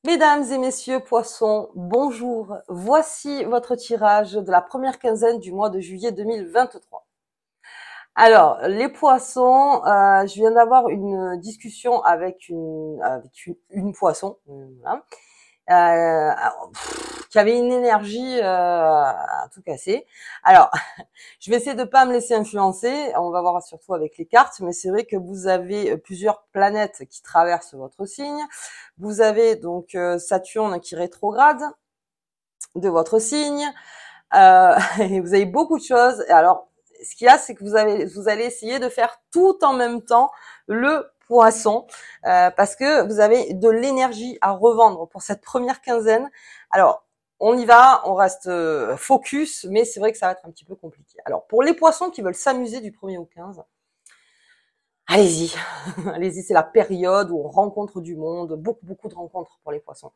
Mesdames et messieurs poissons, bonjour. Voici votre tirage de la première quinzaine du mois de juillet 2023. Alors, les poissons, je viens d'avoir une discussion avec une poisson, voilà, qui avait une énergie à tout casser. Alors, je vais essayer de pas me laisser influencer. On va voir surtout avec les cartes, mais c'est vrai que vous avez plusieurs planètes qui traversent votre signe. Vous avez donc Saturne qui rétrograde de votre signe. Et vous avez beaucoup de choses. Et alors, ce qu'il y a, c'est que vous allez essayer de faire tout en même temps le poisson, parce que vous avez de l'énergie à revendre pour cette première quinzaine. Alors, on y va, on reste focus, mais c'est vrai que ça va être un petit peu compliqué. Alors, pour les poissons qui veulent s'amuser du 1er au 15, allez-y, allez-y, c'est la période où on rencontre du monde, beaucoup de rencontres pour les poissons.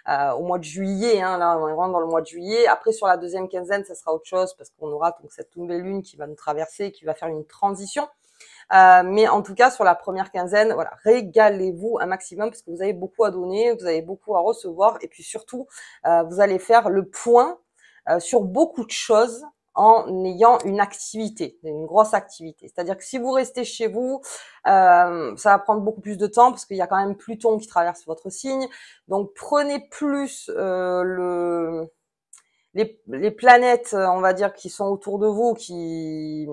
Au mois de juillet, hein, là, on est vraiment dans le mois de juillet. Après, sur la deuxième quinzaine, ça sera autre chose parce qu'on aura donc cette nouvelle lune qui va nous traverser, qui va faire une transition. Mais en tout cas, sur la première quinzaine, voilà, régalez-vous un maximum parce que vous avez beaucoup à donner, vous avez beaucoup à recevoir, et puis surtout, vous allez faire le point sur beaucoup de choses en ayant une activité, une grosse activité. C'est-à-dire que si vous restez chez vous, ça va prendre beaucoup plus de temps parce qu'il y a quand même Pluton qui traverse votre signe. Donc prenez plus les planètes, on va dire, qui sont autour de vous, qui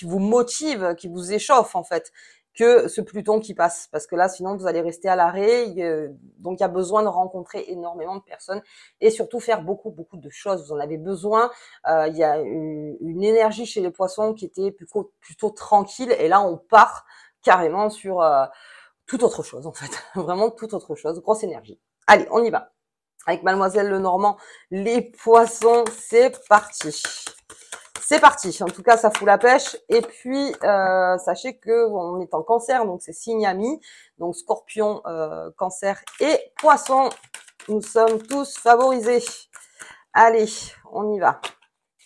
vous motivent, qui vous échauffent en fait, que ce Pluton qui passe, parce que là, sinon, vous allez rester à l'arrêt. Donc, il y a besoin de rencontrer énormément de personnes et surtout faire beaucoup de choses. Vous en avez besoin. Il y a une énergie chez les poissons qui était plutôt tranquille, et là, on part carrément sur toute autre chose en fait, vraiment toute autre chose. Grosse énergie. Allez, on y va. Avec Mademoiselle Lenormand, les poissons, c'est parti. C'est parti. En tout cas, ça fout la pêche. Et puis, sachez que on est en Cancer, donc c'est signe ami. Donc Scorpion, Cancer et Poisson, nous sommes tous favorisés. Allez, on y va.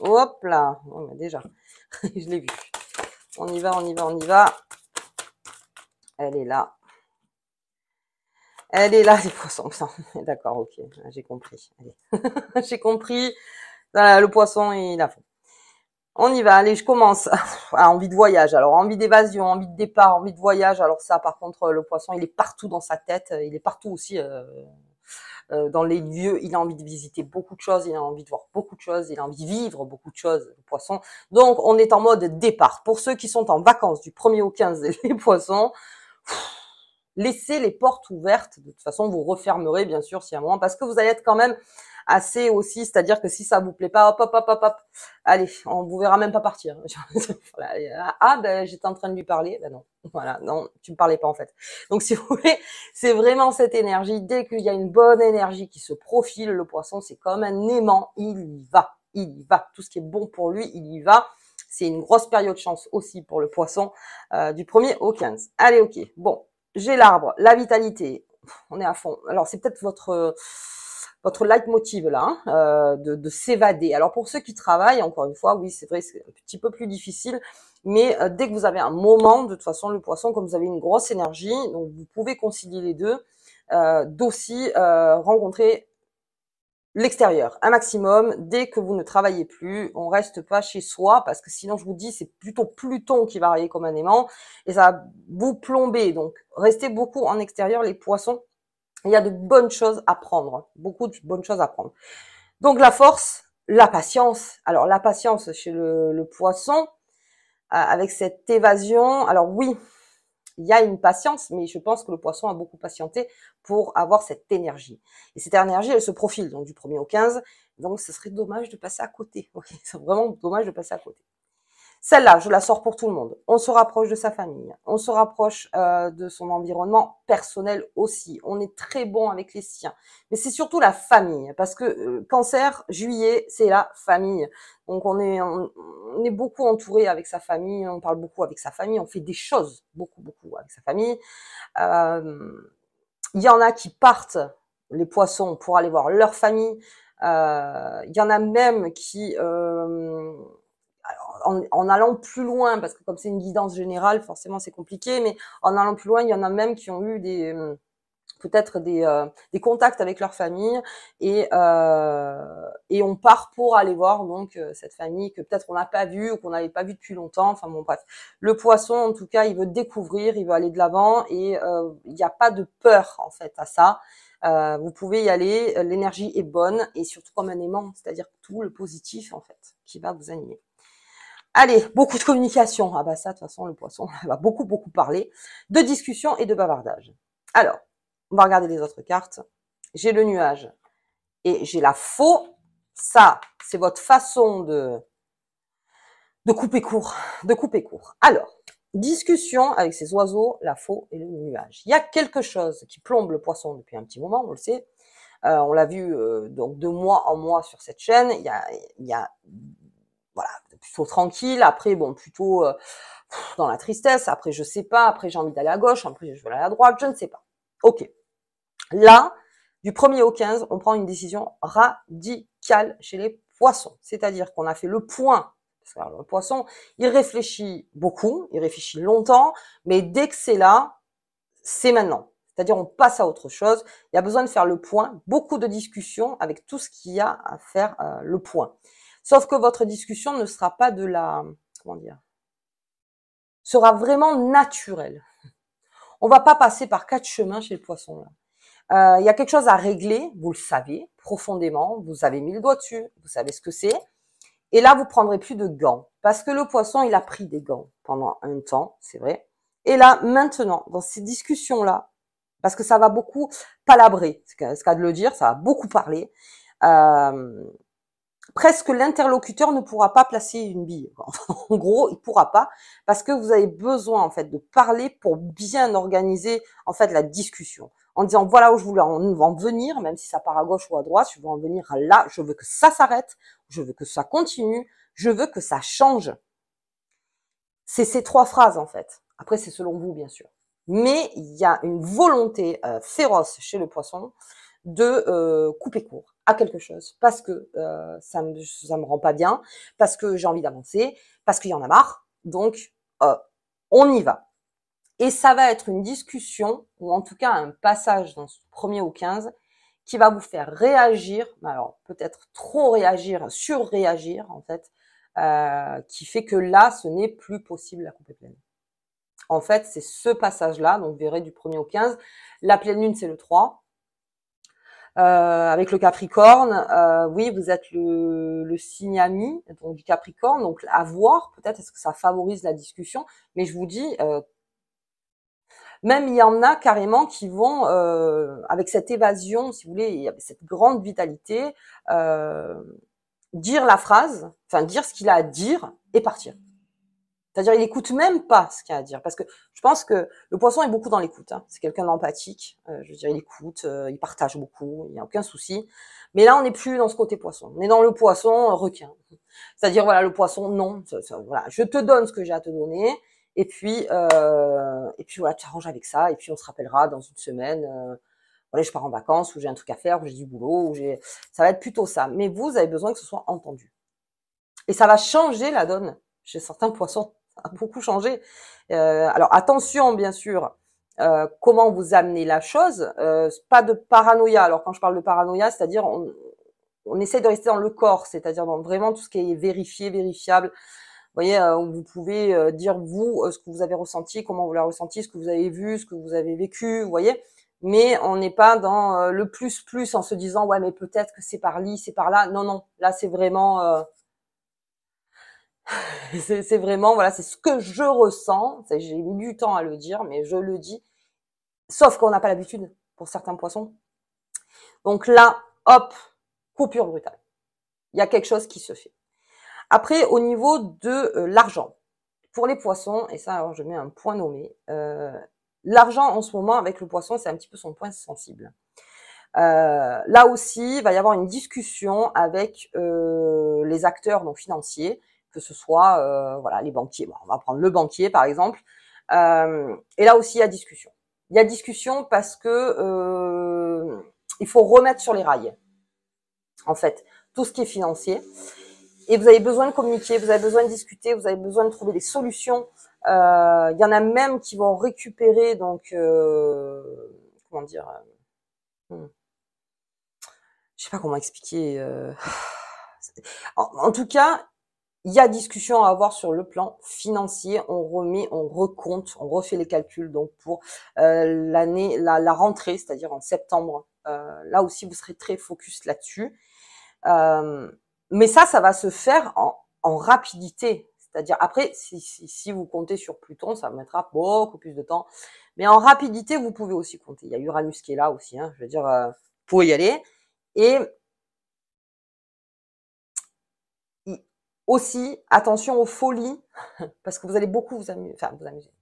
Hop là. Oh, déjà, je l'ai vu. On y va, on y va, on y va. Elle est là. Elle est là, les poissons. D'accord, ok, j'ai compris. Allez. J'ai compris. Voilà, le poisson, il a fait. On y va, allez, je commence. Ah, envie de voyage, alors envie d'évasion, envie de départ, envie de voyage. Alors ça, par contre, le poisson, il est partout dans sa tête, il est partout aussi dans les lieux. Il a envie de visiter beaucoup de choses, il a envie de voir beaucoup de choses, il a envie de vivre beaucoup de choses, le poisson. Donc, on est en mode départ. Pour ceux qui sont en vacances du 1er au 15, les poissons, laissez les portes ouvertes. De toute façon, vous refermerez, bien sûr, s'il y a un moment, parce que vous allez être quand même assez aussi, c'est-à-dire que si ça vous plaît pas, hop, allez, on vous verra même pas partir. Ah, ben, j'étais en train de lui parler, ben non, voilà, non, tu me parlais pas en fait. Donc, si vous voulez, c'est vraiment cette énergie. Dès qu'il y a une bonne énergie qui se profile, le poisson, c'est comme un aimant, il y va, il y va. Tout ce qui est bon pour lui, il y va. C'est une grosse période de chance aussi pour le poisson, du 1er au 15. Allez, ok, bon. J'ai l'arbre, la vitalité, on est à fond. Alors c'est peut-être votre leitmotiv là, hein, de s'évader. Alors pour ceux qui travaillent, encore une fois, oui c'est vrai, c'est un petit peu plus difficile, mais dès que vous avez un moment, de toute façon le poisson, comme vous avez une grosse énergie, donc vous pouvez concilier les deux, d'aussi rencontrer l'extérieur, un maximum. Dès que vous ne travaillez plus, on reste pas chez soi, parce que sinon, je vous dis, c'est plutôt Pluton qui va arriver comme un aimant, et ça va vous plomber. Donc, restez beaucoup en extérieur, les poissons. Il y a de bonnes choses à prendre, beaucoup de bonnes choses à prendre. Donc, la force, la patience. Alors, la patience chez le poisson, avec cette évasion. Alors oui, il y a une patience, mais je pense que le poisson a beaucoup patienté pour avoir cette énergie. Et cette énergie, elle se profile donc du 1er au 15. Donc, ce serait dommage de passer à côté. Okay, c'est vraiment dommage de passer à côté. Celle-là, je la sors pour tout le monde. On se rapproche de sa famille, on se rapproche de son environnement personnel aussi. On est très bon avec les siens, mais c'est surtout la famille, parce que Cancer, juillet, c'est la famille. Donc on est beaucoup entouré avec sa famille, on parle beaucoup avec sa famille, on fait des choses beaucoup avec sa famille. Il y en a qui partent, les poissons, pour aller voir leur famille. Il y en a même qui en allant plus loin, parce que comme c'est une guidance générale, forcément c'est compliqué, mais en allant plus loin, il y en a même qui ont eu peut-être des contacts avec leur famille et on part pour aller voir donc cette famille que peut-être on n'a pas vue ou qu'on n'avait pas vue depuis longtemps. Enfin bon, bref. Le poisson, en tout cas, il veut découvrir, il veut aller de l'avant et il n'y a pas de peur en fait à ça. Vous pouvez y aller, l'énergie est bonne et surtout comme un aimant, c'est-à-dire tout le positif en fait qui va vous animer. Allez, beaucoup de communication. Ah bah ça, de toute façon, le poisson va beaucoup parler, de discussion et de bavardage. Alors, on va regarder les autres cartes. J'ai le nuage et j'ai la faux. Ça, c'est votre façon de couper court, Alors, discussion avec ces oiseaux, la faux et le nuage. Il y a quelque chose qui plombe le poisson depuis un petit moment, on le sait. On l'a vu donc de mois en mois sur cette chaîne. Il y a voilà, plutôt tranquille. Après, bon, plutôt dans la tristesse. Après, je sais pas. Après, j'ai envie d'aller à gauche. Après, je veux aller à droite. Je ne sais pas. Ok. Là, du 1er au 15, on prend une décision radicale chez les poissons. C'est-à-dire qu'on a fait le point. Parce que le poisson, il réfléchit beaucoup, il réfléchit longtemps, mais dès que c'est là, c'est maintenant. C'est-à-dire on passe à autre chose. Il y a besoin de faire le point, beaucoup de discussions avec tout ce qu'il y a à faire le point. Sauf que votre discussion ne sera pas de la, comment dire, sera vraiment naturelle. On va pas passer par 4 chemins chez le poisson là. Il y a quelque chose à régler, vous le savez profondément, vous avez mis le doigt dessus, vous savez ce que c'est. Et là, vous prendrez plus de gants. Parce que le poisson, il a pris des gants pendant un temps, c'est vrai. Et là, maintenant, dans ces discussions-là, parce que ça va beaucoup palabrer, c'est ce qu'a de le dire, ça va beaucoup parler, presque l'interlocuteur ne pourra pas placer une bille. En gros, il pourra pas, parce que vous avez besoin, en fait, de parler pour bien organiser, en fait, la discussion. En disant, voilà où je voulais en venir, même si ça part à gauche ou à droite, je veux en venir là, je veux que ça s'arrête, je veux que ça continue, je veux que ça change. C'est ces 3 phrases, en fait. Après, c'est selon vous, bien sûr. Mais il y a une volonté féroce chez le poisson de couper court à quelque chose parce que ça me rend pas bien, parce que j'ai envie d'avancer, parce qu'il y en a marre. Donc, on y va. Et ça va être une discussion, ou en tout cas un passage dans ce 1er au 15, qui va vous faire réagir, alors peut-être trop réagir, surréagir en fait, qui fait que là, ce n'est plus possible la couper pleine. En fait, c'est ce passage-là, donc vous verrez du 1er au 15. La pleine lune, c'est le 3. Avec le Capricorne, oui, vous êtes le signe ami donc du Capricorne, donc à voir, peut-être est-ce que ça favorise la discussion, mais je vous dis, même il y en a carrément qui vont, avec cette évasion, si vous voulez, avec cette grande vitalité, dire la phrase, enfin dire ce qu'il a à dire et partir. C'est-à-dire, il écoute même pas ce qu'il y a à dire, parce que je pense que le poisson est beaucoup dans l'écoute. Hein. C'est quelqu'un d'empathique. Je veux dire, il écoute, il partage beaucoup, il n'y a aucun souci. Mais là, on n'est plus dans ce côté poisson. On est dans le poisson requin. C'est-à-dire, voilà, le poisson, non, voilà, je te donne ce que j'ai à te donner, et puis voilà, tu t'arranges avec ça, et puis on se rappellera dans une semaine. Voilà, je pars en vacances, ou j'ai un truc à faire, ou j'ai du boulot, ça va être plutôt ça. Mais vous avez besoin que ce soit entendu. Et ça va changer la donne chez certains poissons. Ça a beaucoup changé. Alors attention, bien sûr, comment vous amenez la chose. Pas de paranoïa. Alors quand je parle de paranoïa, c'est-à-dire on essaie de rester dans le corps, c'est-à-dire dans vraiment tout ce qui est vérifié, vérifiable. Vous voyez, vous pouvez dire vous ce que vous avez ressenti, comment vous l'avez ressenti, ce que vous avez vu, ce que vous avez vécu, vous voyez. Mais on n'est pas dans le plus en se disant ouais mais peut-être que c'est par là, c'est par là. Non non, là c'est vraiment c'est vraiment, voilà, c'est ce que je ressens. J'ai mis du temps à le dire, mais je le dis. Sauf qu'on n'a pas l'habitude pour certains poissons. Donc là, hop, coupure brutale. Il y a quelque chose qui se fait. Après, au niveau de l'argent. Pour les poissons, et ça, alors je mets un point nommé, l'argent en ce moment avec le poisson, c'est un petit peu son point sensible. Là aussi, il va y avoir une discussion avec les acteurs donc financiers, que ce soit voilà les banquiers. Bon, on va prendre le banquier par exemple. Et là aussi il y a discussion. Il y a discussion parce que il faut remettre sur les rails en fait tout ce qui est financier. Et vous avez besoin de communiquer, vous avez besoin de discuter, vous avez besoin de trouver des solutions. Il y en a même qui vont récupérer donc comment comment dire, je sais pas comment expliquer. En tout cas, il y a discussion à avoir sur le plan financier. On remet, on recompte, on refait les calculs. Donc pour l'année, la rentrée, c'est-à-dire en septembre, là aussi vous serez très focus là-dessus. Mais ça va se faire en rapidité. C'est-à-dire après, si vous comptez sur Pluton, ça mettra beaucoup plus de temps. Mais en rapidité, vous pouvez aussi compter. Il y a Uranus qui est là aussi. Hein, je veux dire, vous pouvez y aller. Et aussi, attention aux folies, parce que vous allez beaucoup vous amuser. Enfin, vous amuser.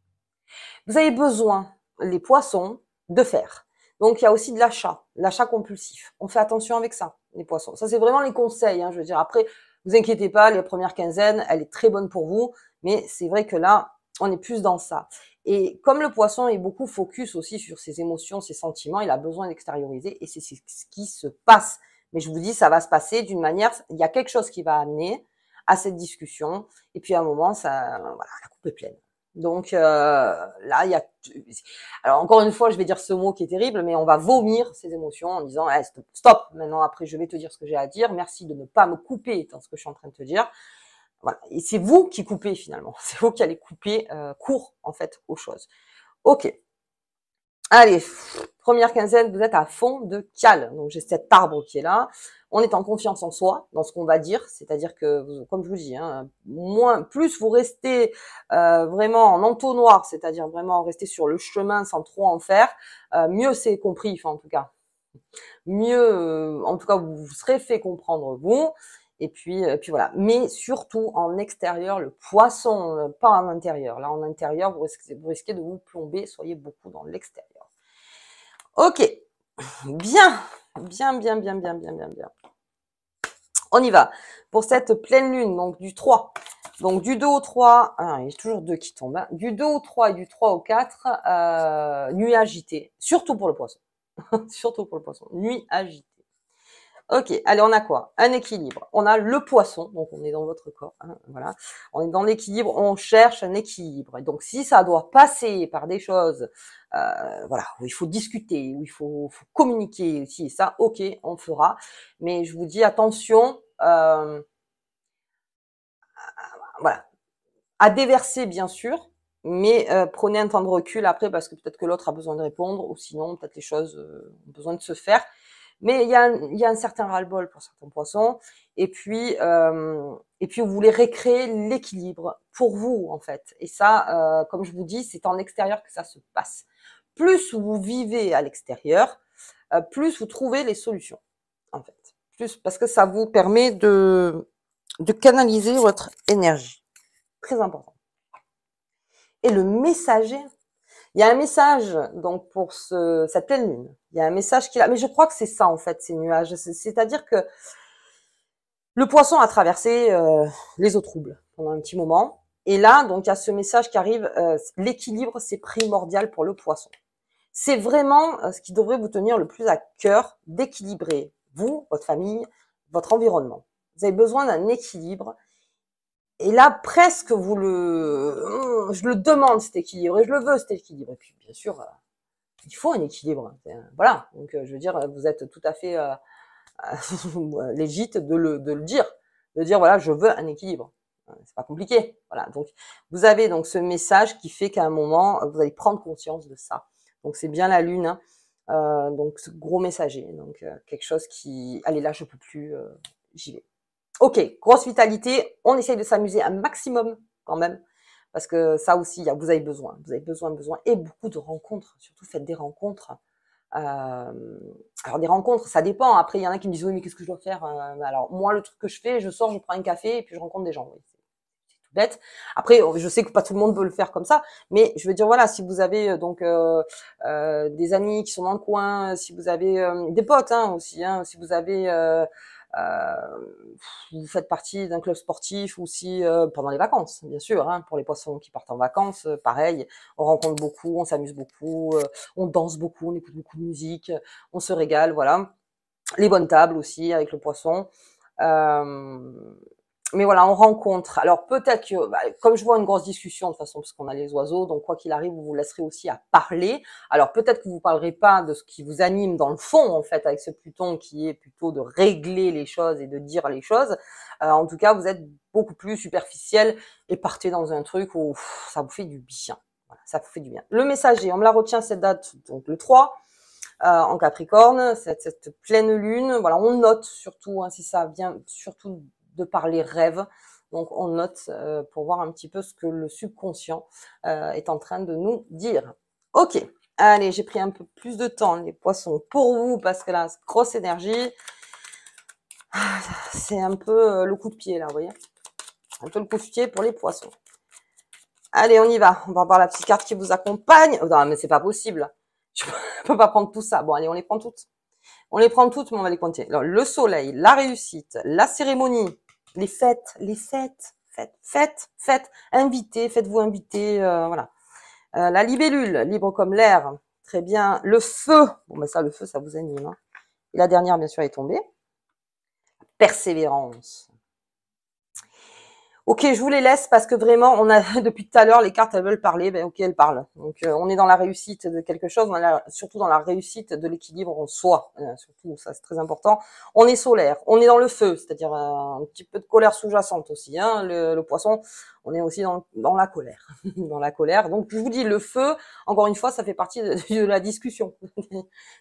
Vous avez besoin, les poissons, de fer. Donc, il y a aussi de l'achat compulsif. On fait attention avec ça, les poissons. Ça, c'est vraiment les conseils. Hein, je veux dire, après, vous inquiétez pas, les premières quinzaines, elle est très bonne pour vous. Mais c'est vrai que là, on est plus dans ça. Et comme le poisson est beaucoup focus aussi sur ses émotions, ses sentiments, il a besoin d'extérioriser. Et c'est ce qui se passe. Mais je vous dis, ça va se passer d'une manière, il y a quelque chose qui va amener à cette discussion. Et puis à un moment, ça, voilà, la coupe est pleine. Donc là, il y a. Alors encore une fois, je vais dire ce mot qui est terrible, mais on va vomir ces émotions en disant hey, stop. Maintenant, après, je vais te dire ce que j'ai à dire. Merci de ne pas me couper dans ce que je suis en train de te dire. Voilà. Et c'est vous qui coupez finalement. C'est vous qui allez couper court en fait aux choses. Ok. Allez, première quinzaine, vous êtes à fond de cale. Donc j'ai cet arbre qui est là. On est en confiance en soi, dans ce qu'on va dire. C'est-à-dire que, comme je vous dis, hein, plus vous restez vraiment en entonnoir, c'est-à-dire vraiment rester sur le chemin sans trop en faire, mieux c'est compris. Enfin, en tout cas, mieux, en tout cas, vous vous serez fait comprendre vous. Et puis voilà. Mais surtout en extérieur, le poisson, pas en intérieur. Là, en intérieur, vous risquez de vous plomber. Soyez beaucoup dans l'extérieur. Ok, bien. On y va. Pour cette pleine lune, donc du 3. Donc du 2 au 3, il y a toujours 2 qui tombent. Hein. Du 2 au 3 et du 3 au 4, nuit agitée. Surtout pour le poisson. Surtout pour le poisson. Nuit agitée. Ok, allez, on a quoi? Un équilibre. On a le poisson, donc on est dans votre corps, hein, voilà. On est dans l'équilibre, on cherche un équilibre. Et donc si ça doit passer par des choses, voilà, où il faut discuter, où il faut communiquer aussi, ça, ok, on fera. Mais je vous dis attention, voilà, à déverser bien sûr, mais prenez un temps de recul après parce que peut-être que l'autre a besoin de répondre ou sinon peut-être les choses ont besoin de se faire. Mais il y a un certain ras-le-bol pour certains poissons. Et puis vous voulez recréer l'équilibre pour vous, en fait. Et ça, comme je vous dis, c'est en extérieur que ça se passe. Plus vous vivez à l'extérieur, plus vous trouvez les solutions, en fait. Plus parce que ça vous permet de canaliser votre énergie. Très important. Et le messager, il y a un message donc pour cette pleine lune. Il y a un message qui est là, mais je crois que c'est ça en fait ces nuages. C'est-à-dire que le poisson a traversé les eaux troubles pendant un petit moment, et là donc il y a ce message qui arrive. L'équilibre c'est primordial pour le poisson. C'est vraiment ce qui devrait vous tenir le plus à cœur, d'équilibrer vous, votre famille, votre environnement. Vous avez besoin d'un équilibre. Et là, presque je le demande cet équilibre et je le veux cet équilibre. Et puis, bien sûr, il faut un équilibre. Voilà. Donc, je veux dire, vous êtes tout à fait légite de le dire, de dire voilà, je veux un équilibre. C'est pas compliqué. Voilà. Donc, vous avez donc ce message qui fait qu'à un moment, vous allez prendre conscience de ça. Donc, c'est bien la lune. Donc, ce gros messager. Donc, quelque chose qui, allez là, je peux plus, j'y vais. Ok, grosse vitalité, on essaye de s'amuser un maximum quand même, parce que ça aussi, vous avez besoin, et beaucoup de rencontres, surtout faites des rencontres. Alors des rencontres, ça dépend, après il y en a qui me disent oui mais qu'est-ce que je dois faire alors moi le truc que je fais, je sors, je prends un café et puis je rencontre des gens, oui, c'est tout bête. Après je sais que pas tout le monde peut le faire comme ça, mais je veux dire voilà, si vous avez donc des amis qui sont dans le coin, si vous avez des potes aussi, si vous avez vous faites partie d'un club sportif ou si pendant les vacances, bien sûr, pour les poissons qui partent en vacances, pareil, on rencontre beaucoup, on s'amuse beaucoup, on danse beaucoup, on écoute beaucoup de musique, on se régale, voilà. Les bonnes tables aussi avec le poisson. mais voilà, on rencontre. Alors peut-être que, comme je vois une grosse discussion de toute façon, parce qu'on a les oiseaux, donc quoi qu'il arrive, vous vous laisserez aussi à parler. Alors peut-être que vous parlerez pas de ce qui vous anime dans le fond, en fait, avec ce Pluton qui est plutôt de régler les choses et de dire les choses. En tout cas, vous êtes beaucoup plus superficiel et partez dans un truc où ça vous fait du bien. Voilà, ça vous fait du bien. Le messager, on me la retient cette date, donc le 3. En Capricorne, cette pleine lune, voilà, on note surtout, hein, si ça vient surtout de par les rêves, donc on note pour voir un petit peu ce que le subconscient est en train de nous dire. Ok, allez, j'ai pris un peu plus de temps, les poissons, pour vous, parce que là, grosse énergie, c'est un peu le coup de pied, là, vous voyez, un peu le coup de pied pour les poissons. Allez, on y va, on va voir la petite carte qui vous accompagne. Oh, non, mais c'est pas possible. Je peux pas prendre tout ça. Bon, allez, on les prend toutes. On les prend toutes, mais on va les compter. Alors, le soleil, la réussite, la cérémonie, les fêtes, fêtes. Invitez, faites-vous inviter, voilà. La libellule, libre comme l'air. Très bien. Le feu. Bon, ben ça, le feu, ça vous anime. Hein. Et la dernière, bien sûr, est tombée. Persévérance. Ok, je vous les laisse parce que vraiment, on a depuis tout à l'heure, les cartes, elles veulent parler. Ben ok, elles parlent. Donc, on est dans la réussite de quelque chose, surtout dans la réussite de l'équilibre en soi. Surtout, ça, c'est très important. On est solaire, on est dans le feu, c'est-à-dire un petit peu de colère sous-jacente aussi. Hein, le poisson, on est aussi dans la colère. Dans la colère. Donc, je vous dis, le feu, encore une fois, ça fait partie de la discussion.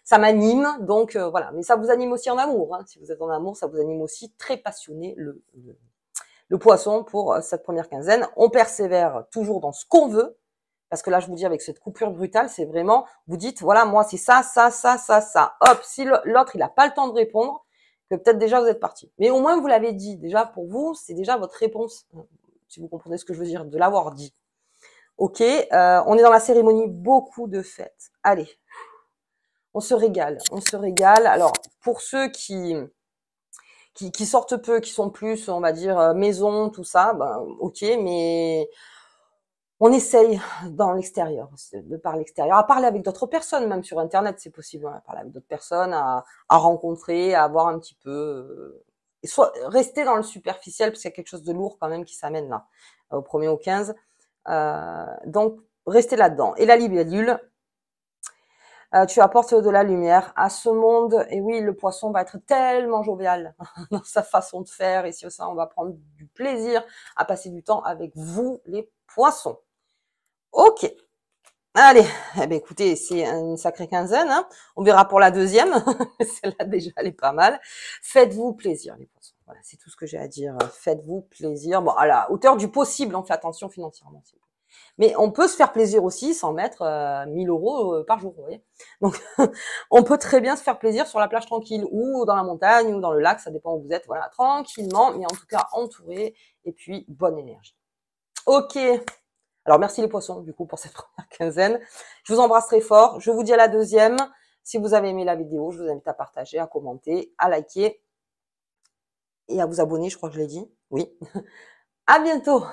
Ça m'anime, donc voilà. Mais ça vous anime aussi en amour. Hein. Si vous êtes en amour, ça vous anime aussi, très passionné, le poisson pour cette première quinzaine. On persévère toujours dans ce qu'on veut, parce que là, je vous dis, avec cette coupure brutale, c'est vraiment, vous dites, voilà, moi, c'est ça. Hop, si l'autre, il n'a pas le temps de répondre, que peut-être déjà vous êtes parti. Mais au moins, vous l'avez dit. Déjà, pour vous, c'est déjà votre réponse, si vous comprenez ce que je veux dire, de l'avoir dit. Ok, on est dans la cérémonie, beaucoup de fêtes. Allez, on se régale. Alors, pour ceux qui sortent peu, qui sont plus, on va dire, maison, tout ça, ben, ok, mais on essaye dans l'extérieur, de par l'extérieur, à parler avec d'autres personnes, même sur Internet, c'est possible, hein, à parler avec d'autres personnes, à rencontrer, à voir un petit peu, soit rester dans le superficiel, parce qu'il y a quelque chose de lourd quand même qui s'amène là, au 1er au 15, donc restez là-dedans. Et la libellule, tu apportes de la lumière à ce monde. Et oui, le poisson va être tellement jovial dans sa façon de faire. Et sur ça, on va prendre du plaisir à passer du temps avec vous, les poissons. Ok. Allez, eh ben écoutez, c'est une sacrée quinzaine. Hein. On verra pour la deuxième. Celle-là, déjà, elle est pas mal. Faites-vous plaisir, les poissons. Voilà, c'est tout ce que j'ai à dire. Faites-vous plaisir. Bon, à la hauteur du possible, on fait attention financièrement. Mais on peut se faire plaisir aussi sans mettre 1000 € par jour, vous voyez. Donc, on peut très bien se faire plaisir sur la plage tranquille ou dans la montagne ou dans le lac, ça dépend où vous êtes, voilà, tranquillement, mais en tout cas entouré et puis bonne énergie. Ok. Alors, merci les poissons, du coup, pour cette première quinzaine. Je vous embrasse très fort. Je vous dis à la deuxième. Si vous avez aimé la vidéo, je vous invite à partager, à commenter, à liker et à vous abonner, je crois que je l'ai dit. Oui. À bientôt.